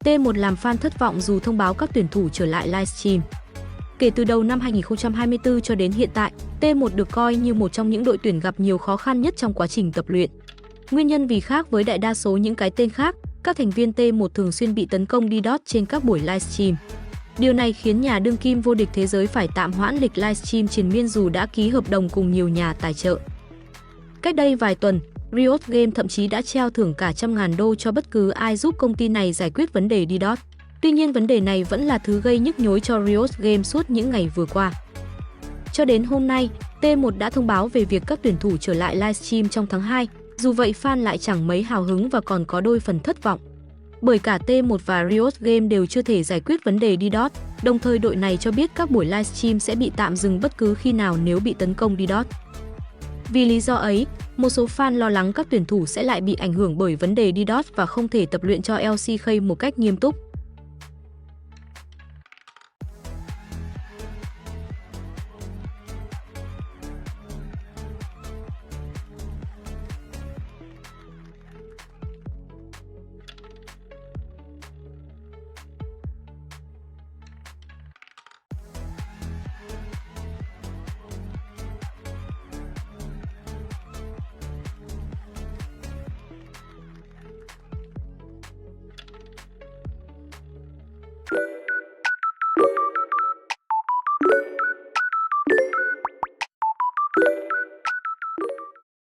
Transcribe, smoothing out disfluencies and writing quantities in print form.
T1 làm fan thất vọng dù thông báo các tuyển thủ trở lại livestream. Kể từ đầu năm 2024 cho đến hiện tại, T1 được coi như một trong những đội tuyển gặp nhiều khó khăn nhất trong quá trình tập luyện. Nguyên nhân vì khác với đại đa số những cái tên khác, các thành viên T1 thường xuyên bị tấn công DDoS trên các buổi livestream. Điều này khiến nhà đương kim vô địch thế giới phải tạm hoãn lịch livestream triền miên dù đã ký hợp đồng cùng nhiều nhà tài trợ. Cách đây vài tuần, Riot Games thậm chí đã treo thưởng cả $100.000 cho bất cứ ai giúp công ty này giải quyết vấn đề DDoS. Tuy nhiên vấn đề này vẫn là thứ gây nhức nhối cho Riot Games suốt những ngày vừa qua. Cho đến hôm nay, T1 đã thông báo về việc các tuyển thủ trở lại livestream trong tháng 2, dù vậy fan lại chẳng mấy hào hứng và còn có đôi phần thất vọng. Bởi cả T1 và Riot Games đều chưa thể giải quyết vấn đề DDoS, đồng thời đội này cho biết các buổi livestream sẽ bị tạm dừng bất cứ khi nào nếu bị tấn công DDoS. Vì lý do ấy, một số fan lo lắng các tuyển thủ sẽ lại bị ảnh hưởng bởi vấn đề DDoS và không thể tập luyện cho LCK một cách nghiêm túc.